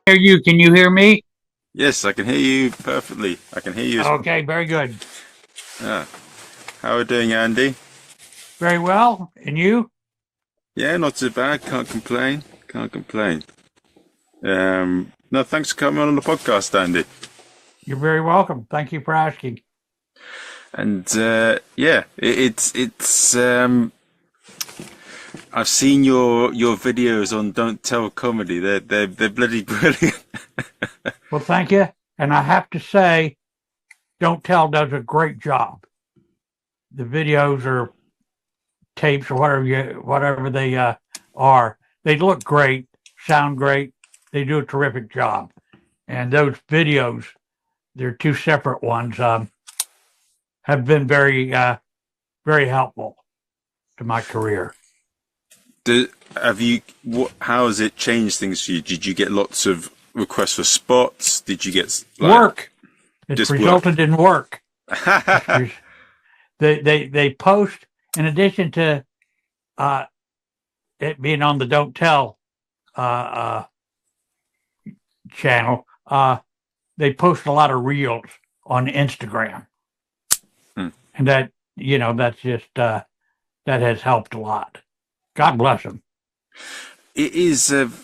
Hear you. Can you hear me? Yes, I can hear you perfectly. I can hear you as well. Okay, very good. Yeah. How are you doing, Andy? Very well. And you? Yeah, not too bad. Can't complain. Can't complain. No, thanks for coming on the podcast, Andy. You're very welcome. Thank you for asking. And yeah, it's I've seen your videos on Don't Tell Comedy. They're bloody brilliant. Well, thank you. And I have to say, Don't Tell does a great job. The videos or tapes or whatever they are, they look great, sound great. They do a terrific job. And those videos, they're two separate ones, have been very helpful to my career. How has it changed things for you? Did you get lots of requests for spots? Did you get work? It's just resulted in work. They post, in addition to it being on the Don't Tell channel, they post a lot of reels on Instagram. And that's just that has helped a lot. God bless him. It is the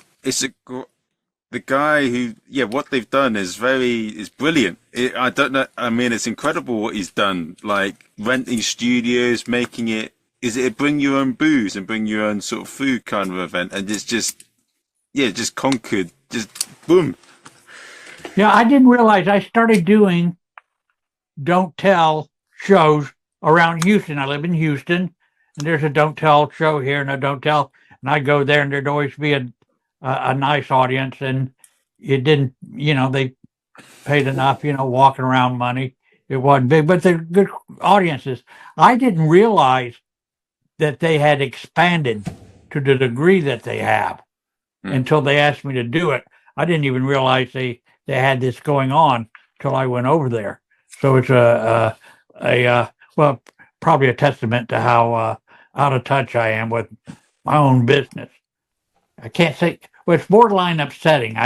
guy who, yeah, what they've done is brilliant. I don't know. I mean, it's incredible what he's done. Like renting studios, making it. Is it a bring your own booze and bring your own sort of food kind of event? And it's just, yeah, just conquered, just boom. Yeah, I didn't realize I started doing Don't Tell shows around Houston. I live in Houston, and there's a Don't Tell show here and a Don't Tell, and I go there, and there'd always be a nice audience, and it didn't, they paid enough, walking around money. It wasn't big, but they're good audiences. I didn't realize that they had expanded to the degree that they have until they asked me to do it. I didn't even realize they had this going on till I went over there. So it's well, probably a testament to how out of touch I am with my own business. I can't say, well, it's borderline upsetting.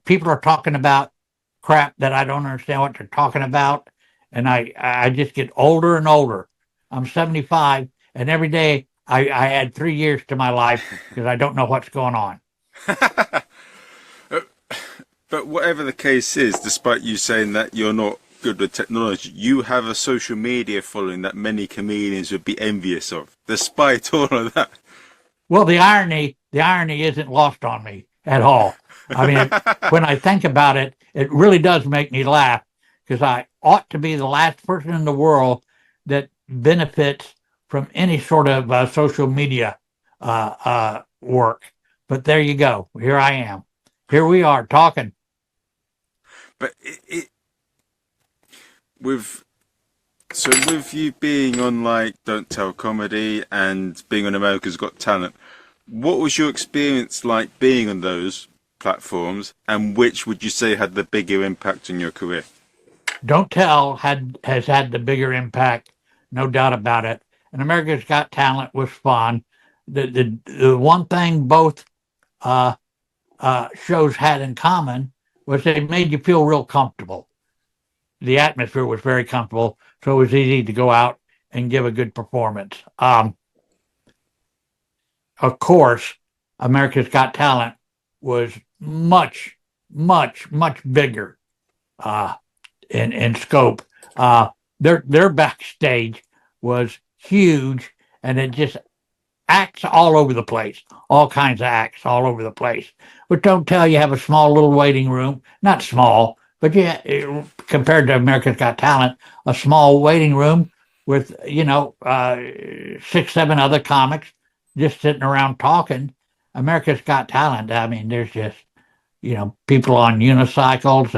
People are talking about crap that I don't understand what they're talking about. And I just get older and older. I'm 75, and every day I add 3 years to my life because I don't know what's going on. But whatever the case is, despite you saying that you're not good with technology, you have a social media following that many comedians would be envious of, despite all of that. Well, the irony isn't lost on me at all. I mean, when I think about it, it really does make me laugh because I ought to be the last person in the world that benefits from any sort of social media work. But there you go. Here I am. Here we are talking. But with you being on like Don't Tell Comedy and being on America's Got Talent, what was your experience like being on those platforms, and which would you say had the bigger impact on your career? Don't Tell has had the bigger impact, no doubt about it. And America's Got Talent was fun. The one thing both shows had in common was they made you feel real comfortable. The atmosphere was very comfortable, so it was easy to go out and give a good performance. Of course, America's Got Talent was much, much, much bigger in scope. Their backstage was huge, and it just acts all over the place, all kinds of acts all over the place. But Don't Tell, you have a small little waiting room, not small, but yeah, compared to America's Got Talent, a small waiting room with 6, 7 other comics just sitting around talking. America's Got Talent. I mean, there's just people on unicycles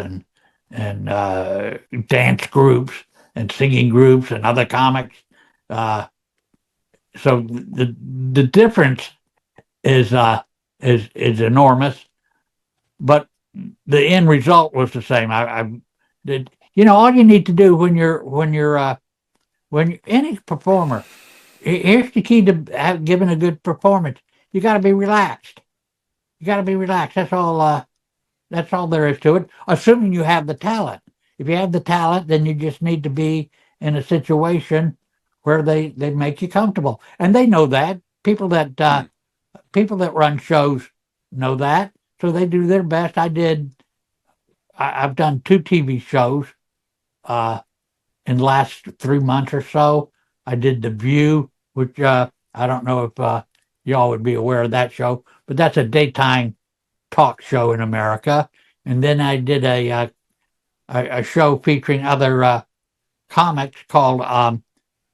and dance groups and singing groups and other comics. So the difference is enormous, but the end result was the same. I did, all you need to do when you're any performer. Here's the key to giving a good performance. You got to be relaxed. You got to be relaxed. That's all. That's all there is to it. Assuming you have the talent. If you have the talent, then you just need to be in a situation where they make you comfortable, and they know that. People that run shows know that, so they do their best. I've done 2 TV shows in the last 3 months or so. I did The View, which I don't know if y'all would be aware of that show, but that's a daytime talk show in America. And then I did a show featuring other comics called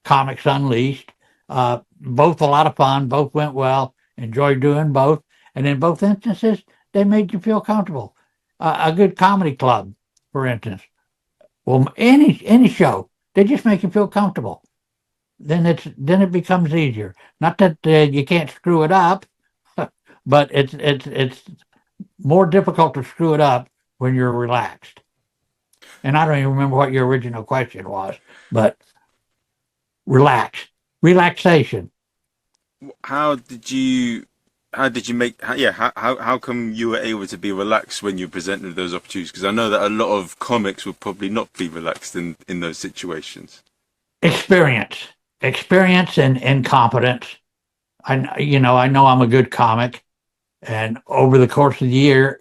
Comics Unleashed. Both a lot of fun. Both went well. Enjoyed doing both. And in both instances, they made you feel comfortable. A good comedy club, for instance. Well, any show, they just make you feel comfortable. Then it becomes easier. Not that you can't screw it up, but it's more difficult to screw it up when you're relaxed. And I don't even remember what your original question was, but relaxation. How did you make how come you were able to be relaxed when you presented those opportunities? Because I know that a lot of comics would probably not be relaxed in those situations. Experience and competence. I know I'm a good comic, and over the course of the year,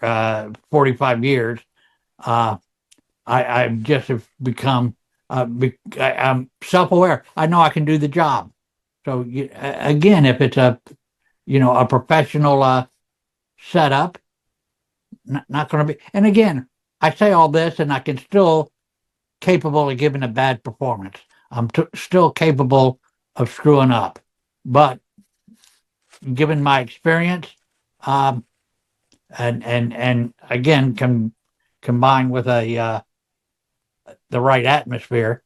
45 years, I've just have become I'm self-aware. I know I can do the job. So again, if it's a professional setup, not going to be. And again, I say all this, and I can still capable of giving a bad performance. I'm still capable of screwing up, but given my experience, and again, combined with the right atmosphere,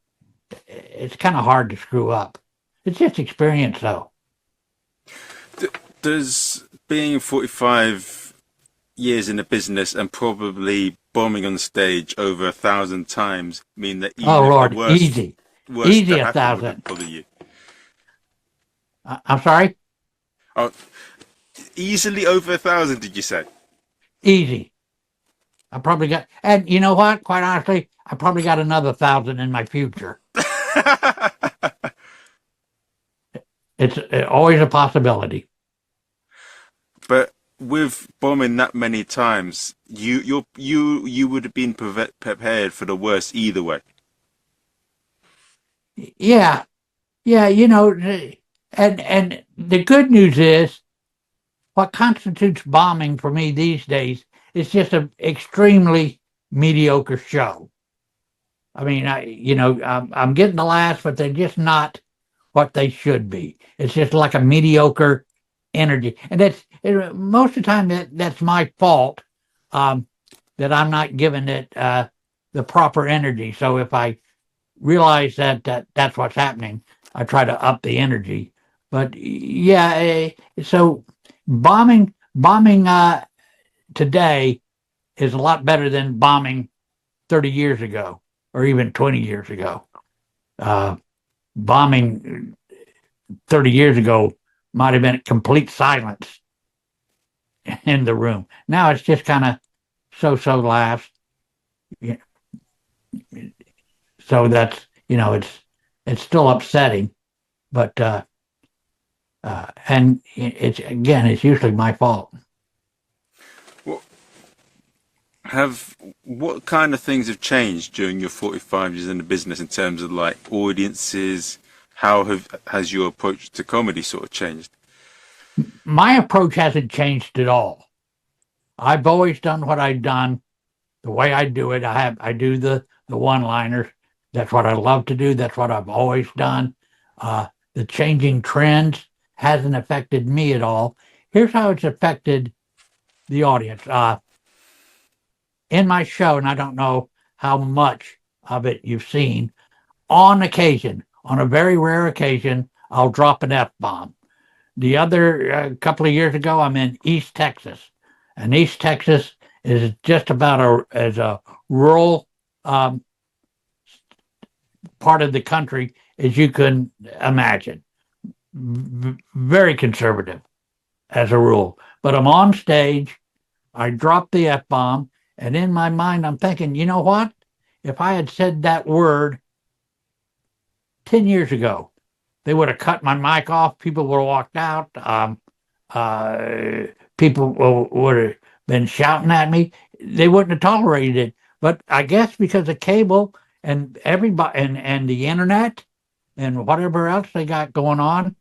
it's kind of hard to screw up. It's just experience, though. Does being 45 years in the business and probably bombing on stage over 1,000 times mean that even Oh if Lord, the worst, easy that happened 1,000. wouldn't bother you? I'm sorry. Oh, easily over 1,000, did you say? Easy. I probably got, and you know what? Quite honestly, I probably got another 1,000 in my future. It's always a possibility. But with bombing that many times, you would have been prepared for the worst either way. Yeah, yeah. And the good news is, what constitutes bombing for me these days is just an extremely mediocre show. I mean, I'm getting the laughs, but they're just not what they should be. It's just like a mediocre energy, and most of the time that's my fault, that I'm not giving it the proper energy. So if I realize that's what's happening, I try to up the energy. But yeah, so bombing today is a lot better than bombing 30 years ago or even 20 years ago. Bombing 30 years ago might have been complete silence in the room. Now it's just kind of so laughs. Yeah. So that's, it's still upsetting, but and it's usually my fault. What kind of things have changed during your 45 years in the business in terms of like audiences? How has your approach to comedy sort of changed? My approach hasn't changed at all. I've always done what I've done the way I do it. I do the one-liners. That's what I love to do. That's what I've always done. The changing trends hasn't affected me at all. Here's how it's affected the audience. In my show, and I don't know how much of it you've seen, on occasion, on a very rare occasion, I'll drop an F-bomb. The other couple of years ago, I'm in East Texas, and East Texas is just about as a rural part of the country as you can imagine. Very conservative as a rule. But I'm on stage I dropped the F-bomb, and in my mind, I'm thinking, you know what? If I had said that word 10 years ago, they would have cut my mic off. People would have walked out. Uh, People would have been shouting at me. They wouldn't have tolerated it. But I guess because of cable and everybody and the internet and whatever else they got going on,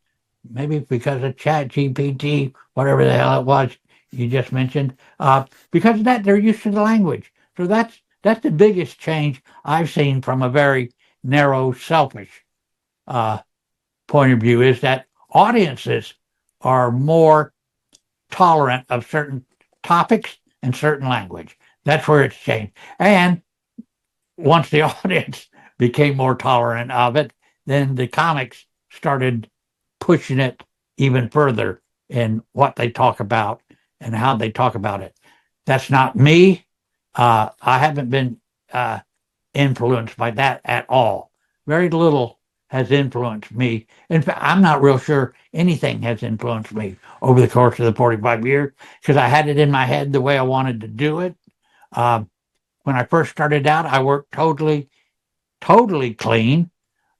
maybe because of Chat GPT, whatever the hell it was you just mentioned, because of that they're used to the language. So that's the biggest change I've seen from a very narrow, selfish uh, point of view, is that audiences are more tolerant of certain topics and certain language. That's where it's changed. And once the audience became more tolerant of it, then the comics started pushing it even further in what they talk about and how they talk about it. That's not me. I haven't been influenced by that at all. Very little has influenced me. In fact, I'm not real sure anything has influenced me over the course of the 45 years because I had it in my head the way I wanted to do it. When I first started out, I worked totally clean.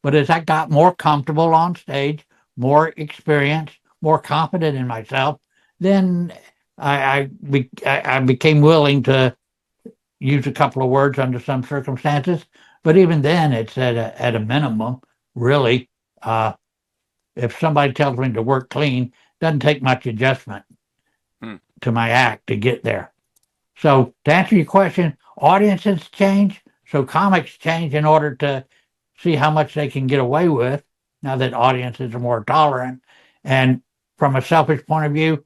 But as I got more comfortable on stage, more experience, more confident in myself, then I became willing to use a couple of words under some circumstances. But even then, it's at a minimum, really. If somebody tells me to work clean, it doesn't take much adjustment to my act to get there. So to answer your question, audiences change, so comics change in order to see how much they can get away with now that audiences are more tolerant. And from a selfish point of view,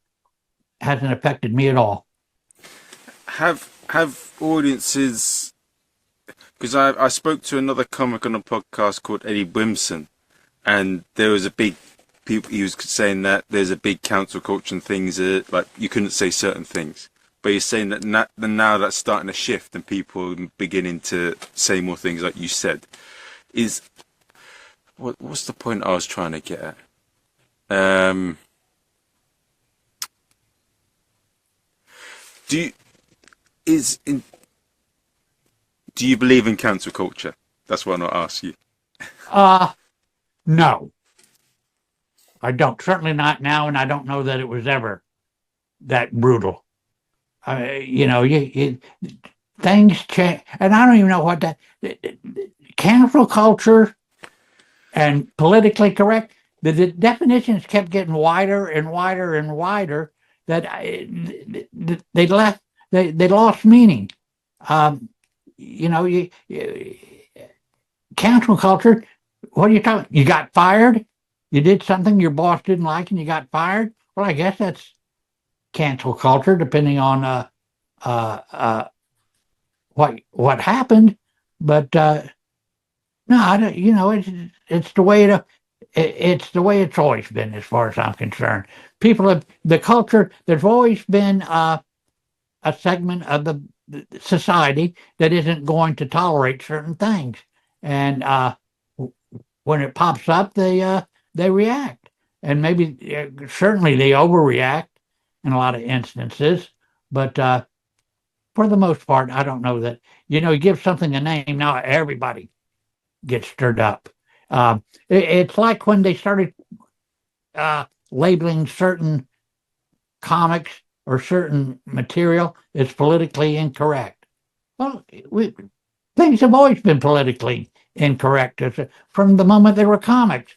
hasn't affected me at all. Have audiences? Because I spoke to another comic on a podcast called Eddie Brimson, and there was a big people. He was saying that there's a big cancel culture and things that, like, you couldn't say certain things. But you're saying that now that's starting to shift and people are beginning to say more things, like you said. What's the point I was trying to get at? Do you believe in cancel culture? That's what I'm not asking you. No, I don't. Certainly not now, and I don't know that it was ever that brutal. Things change, and I don't even know what that cancel culture and politically correct. The definitions kept getting wider and wider and wider. That they lost meaning. Cancel culture. What are you talking? You got fired. You did something your boss didn't like, and you got fired. Well, I guess that's cancel culture, depending on what happened. But no, I don't. It's the way it's the way it's always been, as far as I'm concerned. People have the culture. There's always been a segment of the society that isn't going to tolerate certain things, and when it pops up, they react, and maybe certainly they overreact in a lot of instances, but for the most part, I don't know that. You give something a name, now everybody gets stirred up. It's like when they started labeling certain comics or certain material as politically incorrect. Well, things have always been politically incorrect from the moment there were comics.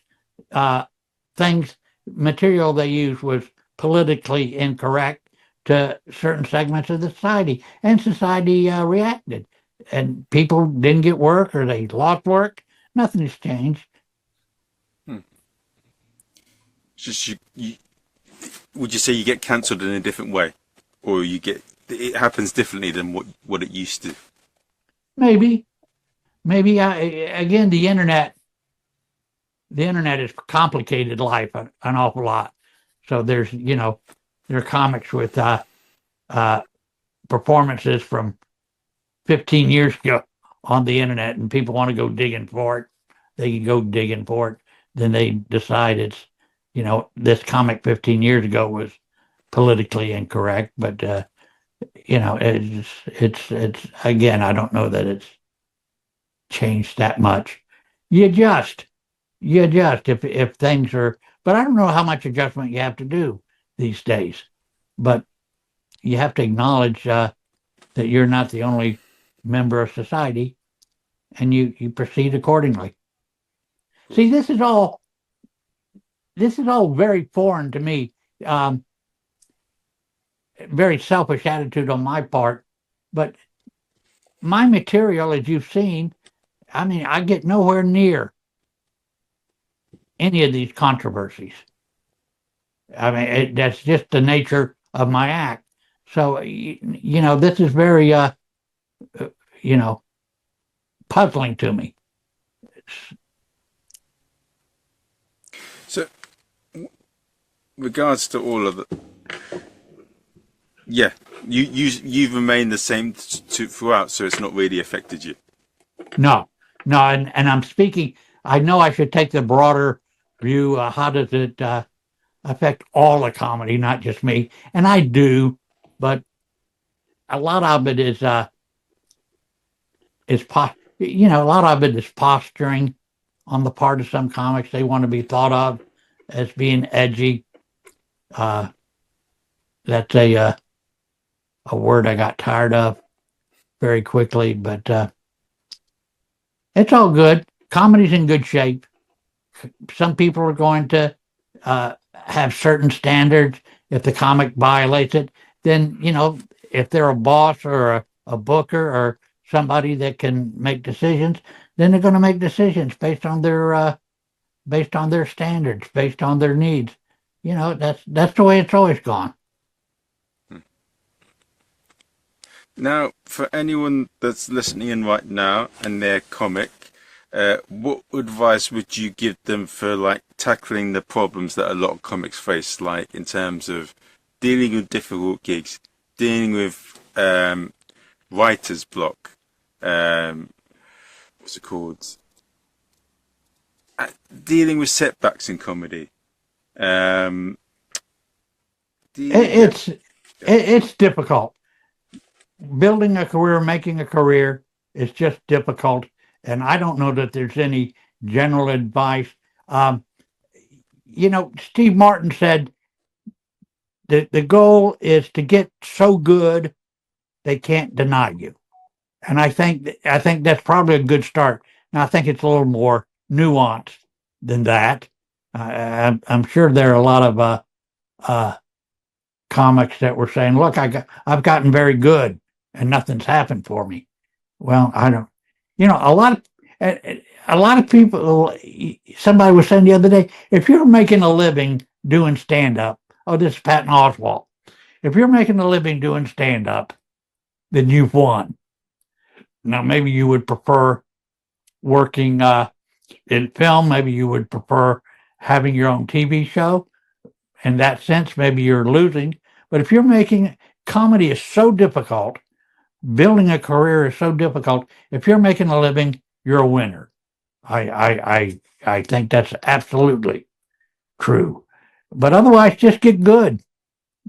Material they used was politically incorrect to certain segments of the society, and society reacted, and people didn't get work or they lost work. Nothing has changed. Just would you say you get cancelled in a different way, or it happens differently than what it used to? Maybe again, the internet has complicated life an awful lot. So there are comics with performances from 15 years ago on the internet, and people want to go digging for it. They can go digging for it. Then they decide it's, this comic 15 years ago was politically incorrect, but it's again, I don't know that it's changed that much. You adjust, you adjust if things are, but I don't know how much adjustment you have to do these days. But you have to acknowledge that you're not the only member of society, and you proceed accordingly. See, this is all very foreign to me. Um, Very selfish attitude on my part, but my material, as you've seen, I mean, I get nowhere near any of these controversies. I mean, that's just the nature of my act. So, this is very, uh, you know, puzzling to me. So, regards to all of it, yeah, you've remained the same throughout, so it's not really affected you. No, no, and I'm speaking. I know I should take the broader view. How does it affect all the comedy, not just me? And I do, but a lot of it a lot of it is posturing on the part of some comics. They want to be thought of as being edgy. Uh, that's a word I got tired of very quickly, but it's all good. Comedy's in good shape. Some people are going to have certain standards. If the comic violates it, then if they're a boss or a booker or somebody that can make decisions, then they're going to make decisions based on their standards, based on their needs. That's the way it's always gone. Now, for anyone that's listening in right now and they're comic, what advice would you give them for like tackling the problems that a lot of comics face, like in terms of dealing with difficult gigs, dealing with writer's block, what's it called? Dealing with setbacks in comedy. It's difficult. Building a career, making a career is just difficult, and I don't know that there's any general advice. Steve Martin said that the goal is to get so good they can't deny you, and I think that's probably a good start. Now I think it's a little more nuanced than that. I'm sure there are a lot of comics that were saying, "Look, I've gotten very good, and nothing's happened for me." Well, I don't. A lot of people. Somebody was saying the other day, if you're making a living doing stand up, oh, this is Patton Oswalt. If you're making a living doing stand up, then you've won. Now, maybe you would prefer working in film. Maybe you would prefer having your own TV show. In that sense, maybe you're losing. But if you're making comedy is so difficult, building a career is so difficult. If you're making a living, you're a winner. I think that's absolutely true. But otherwise, just get good.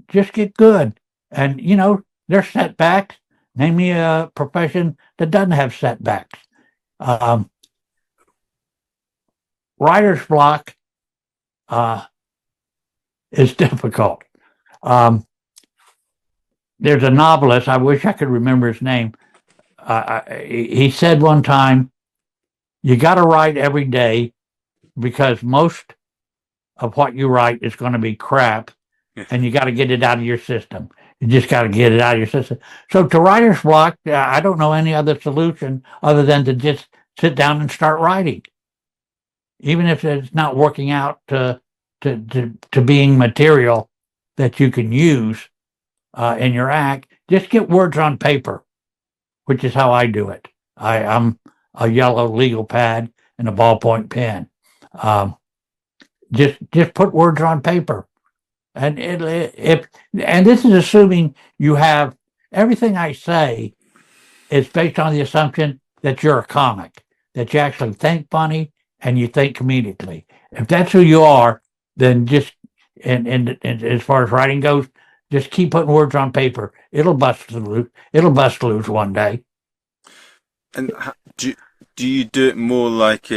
Just get good. And there's setbacks. Name me a profession that doesn't have setbacks. Um, Writer's block is difficult. Um, there's a novelist. I wish I could remember his name. He said one time, "You got to write every day because most of what you write is going to be crap, and you got to get it out of your system. You just got to get it out of your system." So to writer's block, I don't know any other solution other than to just sit down and start writing, even if it's not working out to being material that you can use in your act. Just get words on paper, which is how I do it. I'm a yellow legal pad and a ballpoint pen. Just put words on paper, and and this is assuming you have everything I say is based on the assumption that you're a comic, that you actually think funny and you think comedically. If that's who you are, then just and as far as writing goes, Just keep putting words on paper. It'll bust loose. It'll bust loose one day. And do you do it more like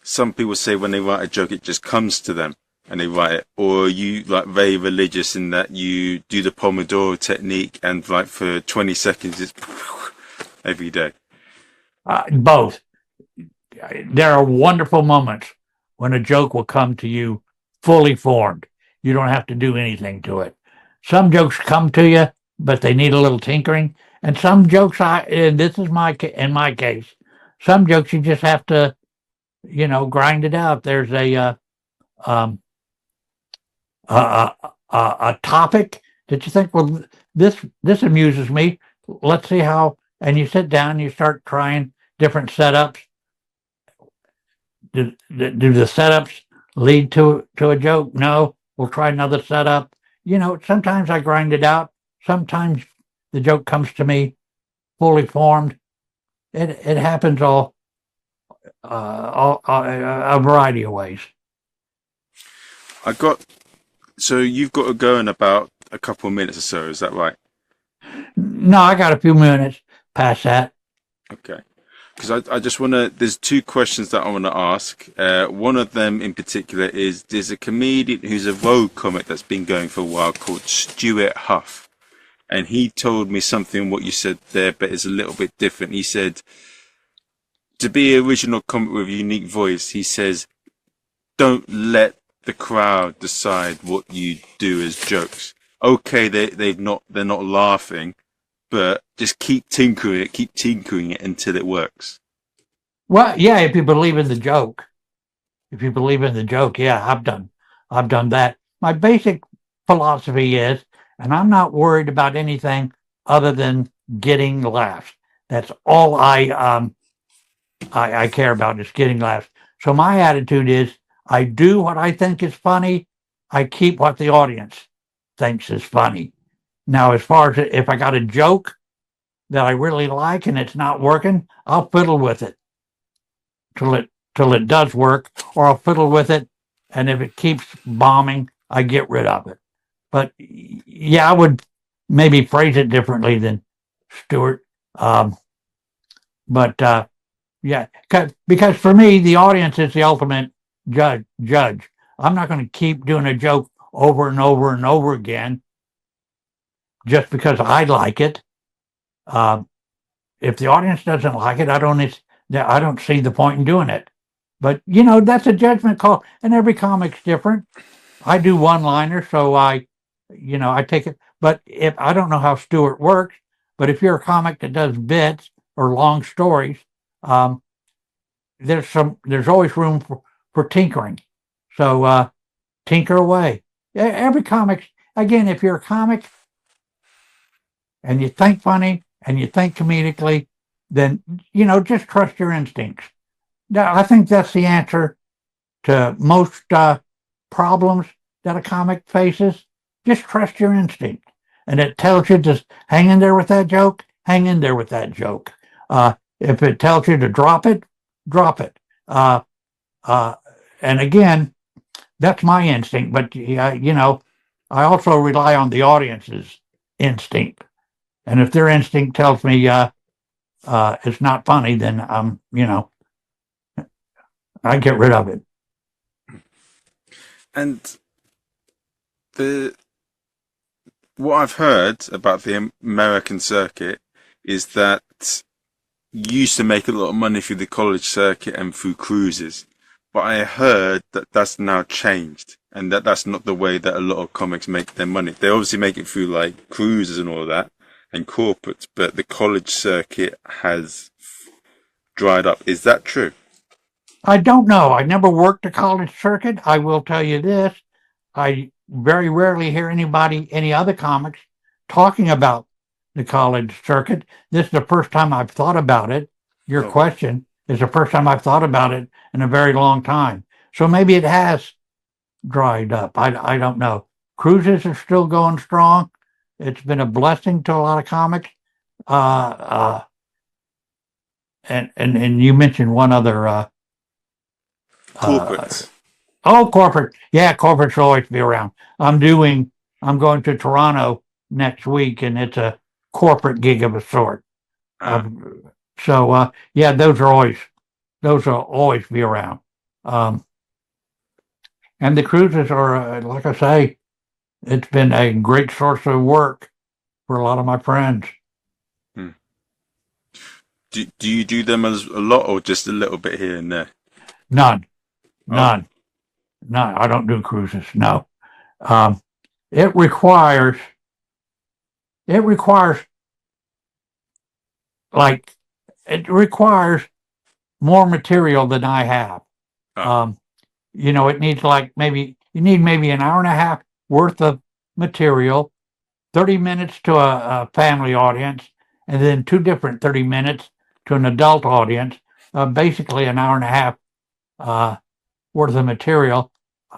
some people say when they write a joke, it just comes to them and they write it, or are you like very religious in that you do the Pomodoro technique and like for 20 seconds it's every day? Both. There are wonderful moments when a joke will come to you fully formed. You don't have to do anything to it. Some jokes come to you, but they need a little tinkering. And some jokes, and this is in my case, some jokes you just have to, grind it out. There's um, a topic that you think, well, this amuses me. Let's see how. And you sit down, and you start trying different setups. Do the setups lead to a joke? No. We'll try another setup. Sometimes I grind it out. Sometimes the joke comes to me fully formed. It happens all a variety of ways. So you've got to go in about a couple of minutes or so, is that right? No, I got a few minutes past that. Okay. Because I just want to, there's two questions that I want to ask. One of them in particular is, there's a comedian who's a road comic that's been going for a while called Stuart Huff. And he told me something, what you said there, but it's a little bit different. He said, to be an original comic with a unique voice, he says, don't let the crowd decide what you do as jokes. Okay, they're not laughing, but just keep tinkering it until it works. Well, yeah, if you believe in the joke. Yeah, I've done that. My basic philosophy is, and I'm not worried about anything other than getting laughs. That's all I care about, is getting laughs. So my attitude is, I do what I think is funny. I keep what the audience thinks is funny. Now, as far as if I got a joke that I really like and it's not working, I'll fiddle with it till it does work, or I'll fiddle with it, and if it keeps bombing, I get rid of it. But yeah, I would maybe phrase it differently than Stuart. But yeah, because for me, the audience is the ultimate judge. I'm not going to keep doing a joke over and over and over again just because I like it. If the audience doesn't like it, I don't see the point in doing it. But that's a judgment call, and every comic's different. I do one-liners, so I take it. But if I don't know how Stuart works, but if you're a comic that does bits or long stories, there's always room for tinkering. So tinker away. Every comic, again, if you're a comic and you think funny and you think comedically, then just trust your instincts. I think that's the answer to most problems that a comic faces. Just trust your instinct, and it tells you to hang in there with that joke. Hang in there with that joke. If it tells you to drop it, drop it. And again, that's my instinct. But I also rely on the audience's instinct. And if their instinct tells me it's not funny, then I get rid of it. And what I've heard about the American circuit is that you used to make a lot of money through the college circuit and through cruises, but I heard that that's now changed, and that's not the way that a lot of comics make their money. They obviously make it through like cruises and all of that and corporates, but the college circuit has dried up. Is that true? I don't know. I never worked a college circuit. I will tell you this. I very rarely hear any other comics talking about the college circuit. This is the first time I've thought about it. Your question is the first time I've thought about it in a very long time. So maybe it has dried up. I don't know. Cruises are still going strong. It's been a blessing to a lot of comics. And you mentioned one other Corporates. corporate. Yeah, corporates will always be around. I'm doing I'm going to Toronto next week, and it's a corporate gig of a sort. Ah, Yeah, those will always be around. Um, and the cruises are, like I say, it's been a great source of work for a lot of my friends. hmm. Do you do them as a lot or just a little bit here and there? None, Oh, none, none. I don't do cruises. No. Um, it requires it requires like it requires more material than I have. ah, Um, it needs like maybe an hour and a half worth of material, 30 minutes to a family audience, and then two different 30 minutes to an adult audience. Basically, an hour and a half uh, worth of material.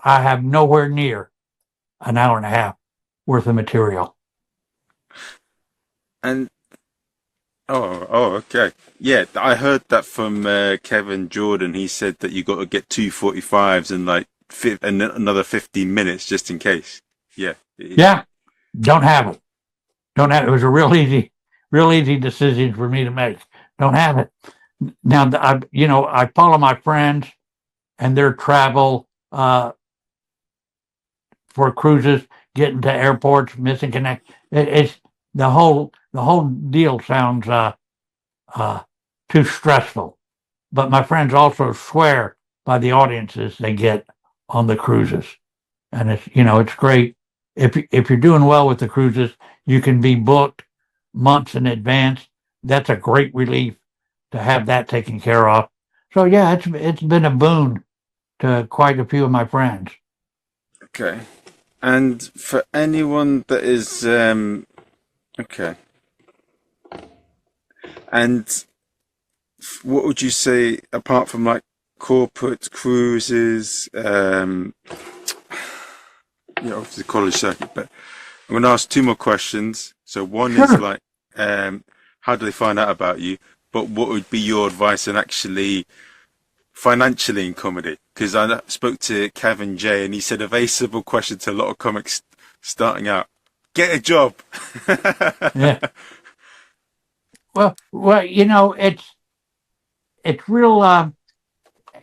I have nowhere near an hour and a half worth of material. and okay. Yeah, I heard that from Kevin Jordan. He said that you got to get 2:45s and like and another 15 minutes just in case. Yeah. Yeah, don't have it. Don't have it. It was a real easy decision for me to make. Don't have it. Now, I follow my friends and their travel for cruises, getting to airports, missing connect. It's the whole deal sounds uh, too stressful. But my friends also swear by the audiences they get on the cruises, and it's great. If you're doing well with the cruises, you can be booked months in advance. That's a great relief to have that taken care of. So yeah, it's been a boon to quite a few of my friends. Okay. And for anyone that is okay. And what would you say apart from like corporate cruises, obviously the college circuit, but I'm going to ask two more questions. So one is Sure. like, how do they find out about you? But what would be your advice on actually financially in comedy? Because I spoke to Kevin J and he said a very simple question to a lot of comics starting out: get a job. Yeah. Well, it's real,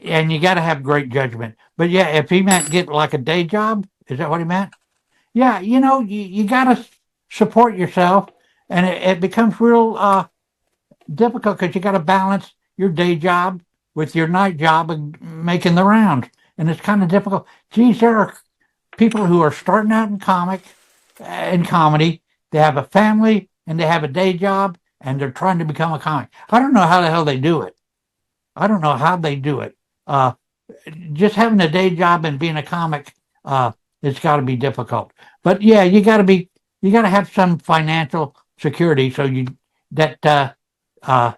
and you got to have great judgment. But yeah, if he meant get like a day job, is that what he meant? Yeah, you got to support yourself, and it becomes real difficult because you got to balance your day job with your night job and making the rounds, and it's kind of difficult. Geez, there are people who are starting out in comedy. They have a family and they have a day job, and they're trying to become a comic. I don't know how the hell they do it. I don't know how they do it. Just having a day job and being a comic, it's got to be difficult. But yeah, you got to have some financial security so you that uh,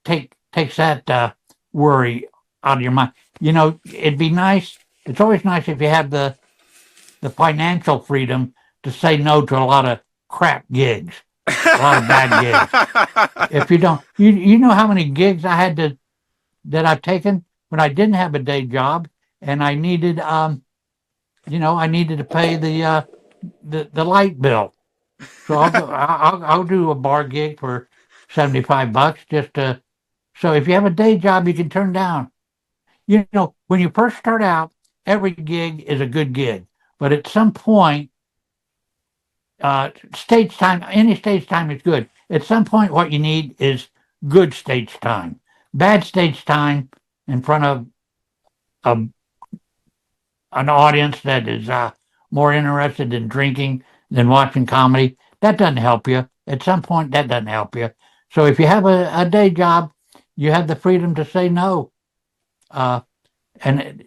takes that worry out of your mind. It'd be nice. It's always nice if you have the financial freedom to say no to a lot of crap gigs, a lot of bad gigs. If you don't, you know how many gigs that I've taken when I didn't have a day job and I needed to pay the light bill. So I'll do a bar gig for $75 just to. So if you have a day job, you can turn down. When you first start out, every gig is a good gig, but at some point, stage time, any stage time is good. At some point, what you need is good stage time. Bad stage time in front of a an audience that is more interested in drinking than watching comedy, that doesn't help you. At some point, that doesn't help you. So if you have a day job, you have the freedom to say no. Uh, and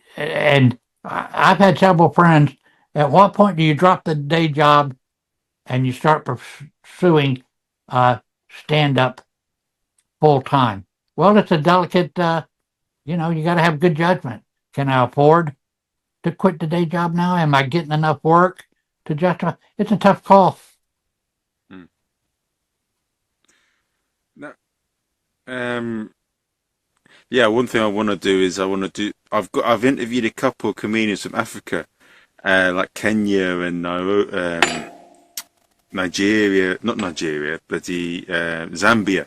I've had several friends. At what point do you drop the day job and you start pursuing stand up full time? Well, it's a delicate. You got to have good judgment. Can I afford to quit the day job now? Am I getting enough work to justify? It's a tough call. Hmm. No, um, yeah, one thing I want to do is I've interviewed a couple of comedians from Africa, like Kenya and Nigeria, not Nigeria, but Zambia.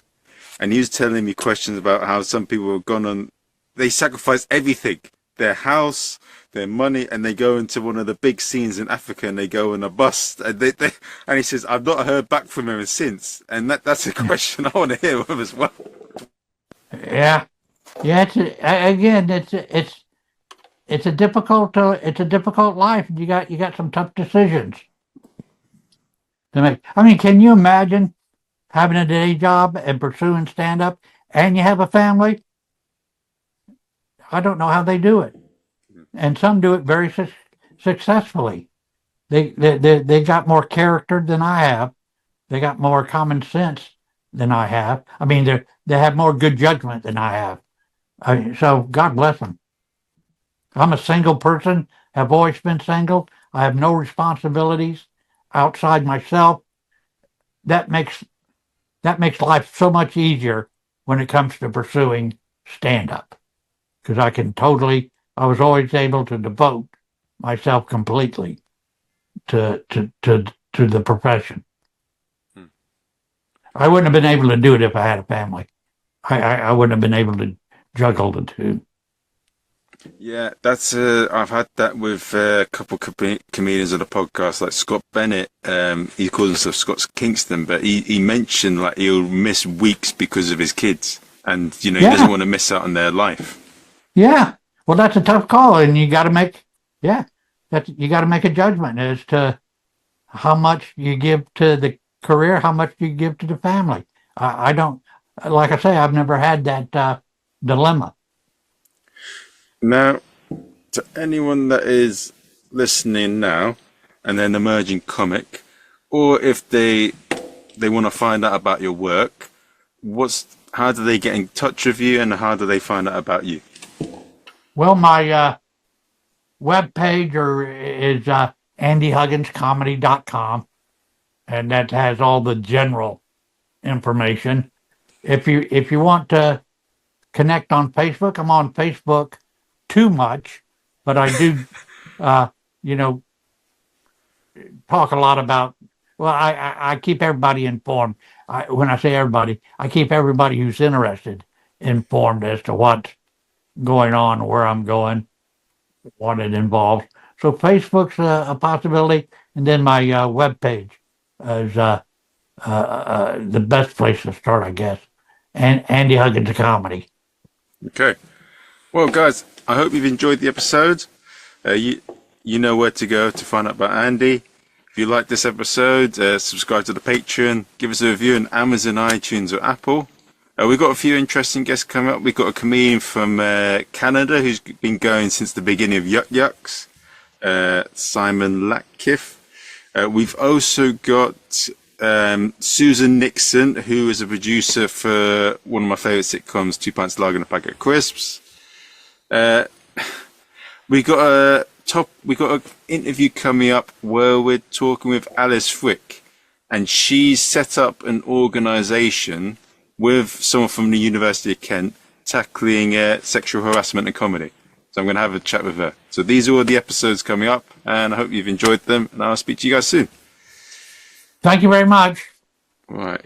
And he was telling me questions about how some people have gone on, they sacrifice everything, their house, their money, and they go into one of the big scenes in Africa and they go on a bus. And, and he says, I've not heard back from him since. And that's a question I want to hear of as well. Yeah. Yeah. It's a difficult life. You got some tough decisions to make. I mean, can you imagine having a day job and pursuing stand-up and you have a family? I don't know how they do it. And some do it very successfully. They got more character than I have. They got more common sense than I have. I mean, they have more good judgment than I have. So God bless them. I'm a single person, have always been single. I have no responsibilities outside myself. That makes life so much easier when it comes to pursuing stand-up. Because I was always able to devote myself completely to the profession. I wouldn't have been able to do it if I had a family. I wouldn't have been able to juggle the two. Yeah, that's I've had that with a couple comedians on the podcast, like Scott Bennett. He calls himself Scott Kingston, but he mentioned like he'll miss weeks because of his kids, and he doesn't want to miss out on their life. Yeah, well, that's a tough call, and you got to make a judgment as to how much you give to the career, how much you give to the family. I don't, like I say, I've never had that dilemma. Now, to anyone that is listening now and then emerging comic, or if they want to find out about your work, how do they get in touch with you and how do they find out about you? Well, my webpage is andyhugginscomedy.com, and that has all the general information. If you want to connect on Facebook, I'm on Facebook too much, but I do, talk a lot about. Well, I keep everybody informed. When I say everybody, I keep everybody who's interested informed as to what's going on, where I'm going, what it involves. So Facebook's a possibility, and then my webpage is the best place to start, I guess. And Andy Huggins Comedy. Okay. Well, guys, I hope you've enjoyed the episode. You know where to go to find out about Andy. If you like this episode, subscribe to the Patreon. Give us a review on Amazon, iTunes, or Apple. We've got a few interesting guests coming up. We've got a comedian from Canada who's been going since the beginning of Yuck Yucks, Simon Latkiff. We've also got Susan Nixon, who is a producer for one of my favourite sitcoms, 2 Pints Lager and a Packet of Crisps. We got an interview coming up where we're talking with Alice Frick, and she's set up an organisation with someone from the University of Kent tackling sexual harassment and comedy. So I'm going to have a chat with her. So these are all the episodes coming up, and I hope you've enjoyed them, and I'll speak to you guys soon. Thank you very much. All right.